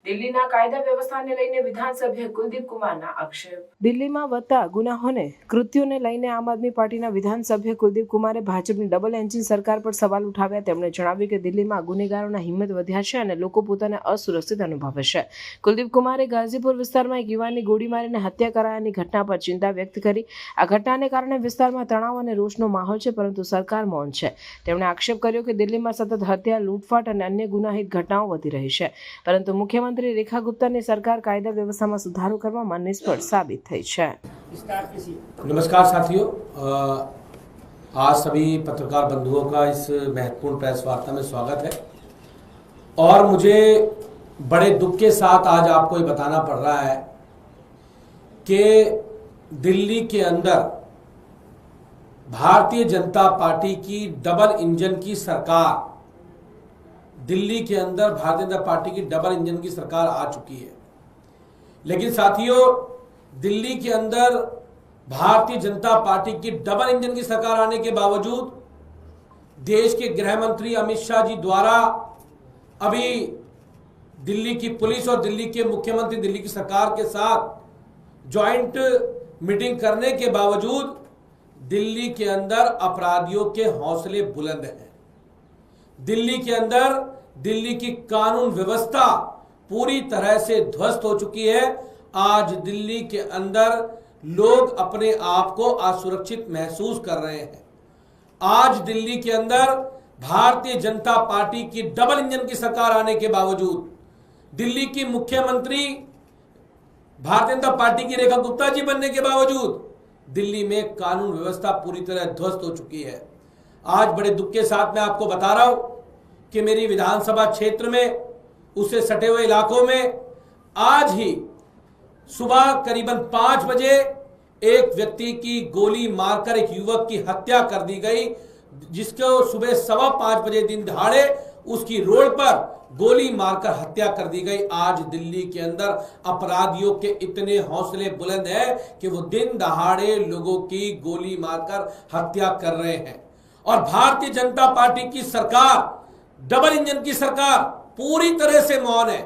દિલ્હીના કાયદા વ્યવસ્થાને લઈને વિધાનસભ્ય કુલદીપ કુમારના આક્ષેપ. દિલ્હીમાં વધતા ગુનાહોને કૃત્યોને લઈને આમ આદમી પાર્ટીના વિધાનસભ્ય કુલદીપ કુમારે ભાજપની ડબલ એન્જિન સરકાર પર સવાલ ઉઠાવ્યા. તેમણે જણાવ્યું કે દિલ્હીમાં ગુનેગારોના હિંમત વધ્યા છે અને લોકો પોતાને અસુરક્ષિત અનુભવે છે. કુલદીપ કુમારે ગાઝીપુર વિસ્તારમાં એક યુવાનની ગોળી મારીને હત્યા કરાયાની ઘટના પર ચિંતા વ્યક્ત કરી. આ ઘટનાને કારણે વિસ્તારમાં તણાવ અને રોષનો માહોલ છે, પરંતુ સરકાર મૌન છે. તેમણે આક્ષેપ કર્યો કે દિલ્હીમાં સતત હત્યા, લૂંટફાટ અને અન્ય ગુનાહિત ઘટનાઓ વધી રહી છે, પરંતુ મુખ્યમંત્રી रेखा गुप्ता ने सरकार कायदा व्यवस्था में सुधारो કરવામાં નિષ્ફળ સાબિત થઈ છે. नमस्कार साथियों, आज सभी पत्रकार बंधुओं का इस महत्वपूर्ण प्रेस वार्ता में स्वागत है और मुझे बड़े दुख के साथ आज आपको ये बताना पड़ रहा है कि दिल्ली के अंदर भारतीय जनता पार्टी की डबल इंजन की सरकार दिल्ली के अंदर भारतीय जनता पार्टी की डबल इंजन की सरकार आ चुकी है। लेकिन साथियों, दिल्ली के अंदर भारतीय जनता पार्टी की डबल इंजन की सरकार आने के बावजूद देश के गृह मंत्री अमित शाह जी द्वारा अभी दिल्ली की पुलिस और दिल्ली के मुख्यमंत्री दिल्ली की सरकार के साथ ज्वाइंट मीटिंग करने के बावजूद दिल्ली के अंदर अपराधियों के हौसले बुलंद हैं। दिल्ली के अंदर दिल्ली की कानून व्यवस्था पूरी तरह से ध्वस्त हो चुकी है। आज दिल्ली के अंदर लोग अपने आप को असुरक्षित महसूस कर रहे हैं। आज दिल्ली के अंदर भारतीय जनता पार्टी की डबल इंजन की सरकार आने के बावजूद, दिल्ली की मुख्यमंत्री भारतीय जनता पार्टी की रेखा गुप्ता जी बनने के बावजूद दिल्ली में कानून व्यवस्था पूरी तरह ध्वस्त हो चुकी है। आज बड़े दुख के साथ मैं आपको बता रहा हूं कि मेरी विधानसभा क्षेत्र में, उससे सटे हुए इलाकों में आज ही सुबह करीबन 5 बजे एक व्यक्ति की गोली मारकर एक युवक की हत्या कर दी गई, जिसको सुबह 5:15 बजे दिन दहाड़े उसकी रोड पर गोली मारकर हत्या कर दी गई। आज दिल्ली के अंदर अपराधियों के इतने हौसले बुलंद हैं कि वो दिन दहाड़े लोगों की गोली मारकर हत्या कर रहे हैं। और भारतीय जनता पार्टी की सरकार, डबल इंजन की सरकार, पूरी तरह से मौन है।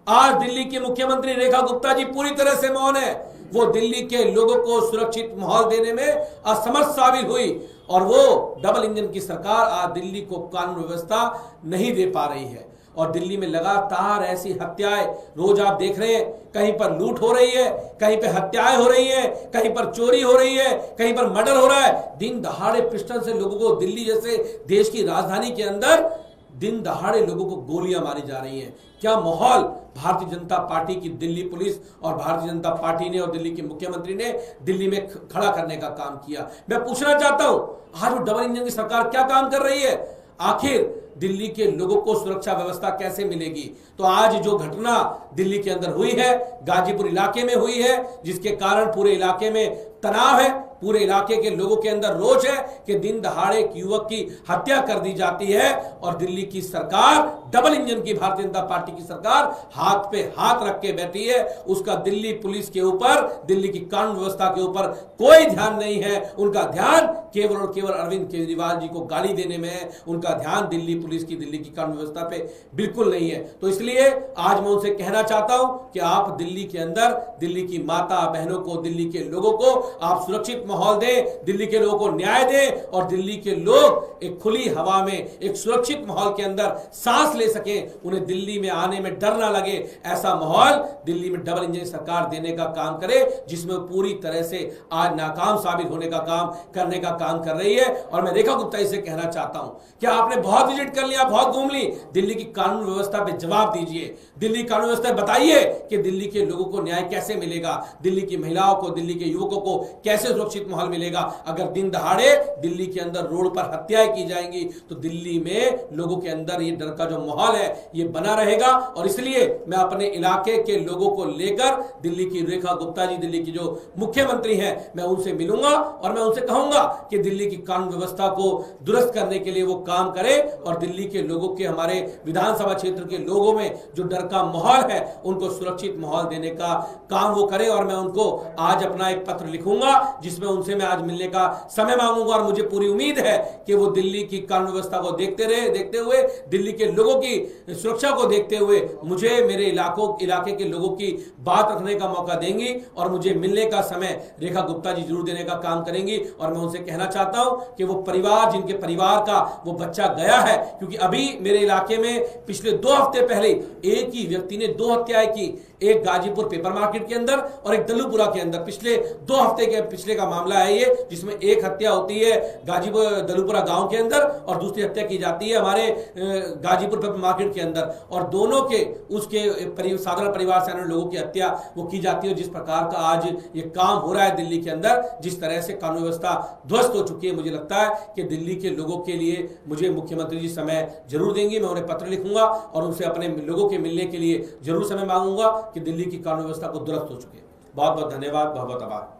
आज दिल्ली की मुख्यमंत्री रेखा गुप्ता जी पूरी तरह से मौन है। वो दिल्ली के लोगों को सुरक्षित माहौल देने में असमर्थ साबित हुई और वो डबल इंजन की सरकार आज दिल्ली को कानून व्यवस्था नहीं दे पा रही है। और दिल्ली में लगातार ऐसी हत्याएं रोज आप देख रहे हैं। कहीं पर लूट हो रही है, कहीं पर हत्याएं हो रही हैं, कहीं पर चोरी हो रही है, कहीं पर मर्डर हो रहा है। दिन दहाड़े पिस्टल से लोगों को, दिल्ली जैसे देश की राजधानी के अंदर दिन दहाड़े लोगों को गोलियां मारी जा रही हैं। क्या माहौल भारतीय जनता पार्टी की दिल्ली पुलिस और भारतीय जनता पार्टी ने और दिल्ली के मुख्यमंत्री ने दिल्ली में खड़ा करने का काम किया। मैं पूछना चाहता हूं, आज वो डबल इंजन की सरकार क्या काम कर रही है? आखिर दिल्ली के लोगों को सुरक्षा व्यवस्था कैसे मिलेगी? तो आज जो घटना दिल्ली के अंदर हुई है, गाजीपुर इलाके में हुई है, जिसके कारण पूरे इलाके में तनाव है, पूरे इलाके के लोगों के अंदर रोष है कि दिन दहाड़े एक युवक की हत्या कर दी जाती है और दिल्ली की सरकार, डबल इंजन की भारतीय जनता पार्टी की सरकार हाथ पे हाथ रख के बैठी है। उसका दिल्ली पुलिस के ऊपर, दिल्ली की कानून व्यवस्था के ऊपर कोई ध्यान नहीं है। उनका ध्यान केवल और केवल अरविंद केजरीवाल जी को गाली देने में है। उनका ध्यान दिल्ली पुलिस की, दिल्ली की कानून व्यवस्था पे बिल्कुल नहीं है। तो इसलिए आज मैं उनसे कहना चाहता हूं कि आप दिल्ली के अंदर दिल्ली की माता बहनों को, दिल्ली के लोगों को आप सुरक्षित माहौल दें, दिल्ली के लोगों को न्याय दें और दिल्ली के लोग एक खुली हवा में, एक सुरक्षित माहौल के अंदर सांस ले सकें, उन्हें दिल्ली में आने में डर ना लगे। ऐसा माहौल दिल्ली में डबल इंजन सरकार देने का काम करे, जिसमें पूरी तरह से आज नाकाम साबित होने का काम करने का काम कर रही है। और मैं रेखा गुप्ता जी से कहना चाहता हूं कि आपने बहुत विजिट कर लिया, बहुत घूम ली, दिल्ली की कानून व्यवस्था पे जवाब दीजिए। दिल्ली कानून व्यवस्था बताइए कि दिल्ली के लोगों को न्याय कैसे मिलेगा, दिल्ली की महिलाओं को, दिल्ली के युवकों को कैसे सुरक्षित माहौल मिलेगा। अगर दिन दहाड़े दिल्ली के अंदर रोड पर हत्याएं की जाएंगी तो दिल्ली में लोगों के अंदर ये डर का जो माहौल है ये बना रहेगा। और इसलिए मैं अपने इलाके के लोगों को लेकर दिल्ली की रेखा गुप्ता जी, दिल्ली की जो मुख्यमंत्री हैं, मैं उनसे मिलूंगा और मैं उनसे कहूंगा कि दिल्ली की कानून व्यवस्था को दुरुस्त करने के लिए वो काम करें और दिल्ली के लोगों के, हमारे विधानसभा क्षेत्र के लोगों में जो डर का माहौल है उनको सुरक्षित माहौल देने का काम वो करें। और मैं उनको आज अपना एक पत्र लिखूंगा जिसमें जिसमें उनसे मैं आज मिलने का समय मांगूंगा और मुझे पूरी उम्मीद है कि वो दिल्ली की कानून व्यवस्था को देखते हुए, दिल्ली के लोगों की सुरक्षा को देखते हुए मुझे मेरे इलाके के लोगों की बात रखने का मौका देंगी और मुझे मिलने का समय रेखा गुप्ता जी जरूर देने का काम करेंगी। और मैं उनसे कहना चाहता हूं कि वो परिवार, जिनके परिवार का वो बच्चा गया है, क्योंकि अभी मेरे इलाके में पिछले 2 हफ्ते पहले एक ही व्यक्ति ने 2 हत्याएं की, एक गाजीपुर पेपर मार्केट के अंदर और एक दलूपुरा के अंदर। पिछले 2 हफ्ते के पिछले का मामला है ये, जिसमें एक हत्या होती है गाजीपुर दलूपुरा गांव के अंदर और दूसरी हत्या की जाती है हमारे गाजीपुर पेपर मार्केट के अंदर, और दोनों के उसके साधारण परिवार से आने लोगों की हत्या वो की जाती है। जिस प्रकार का आज ये काम हो रहा है दिल्ली के अंदर, जिस तरह से कानून व्यवस्था ध्वस्त हो चुकी है, मुझे लगता है कि दिल्ली के लोगों के लिए मुझे मुख्यमंत्री जी समय जरूर देंगे। मैं उन्हें पत्र लिखूंगा और उनसे अपने लोगों के मिलने के लिए जरूर समय मांगूंगा कि दिल्ली की कानून व्यवस्था को दुरुस्त हो चुके। बहुत बहुत धन्यवाद, बहुत बहुत आभार।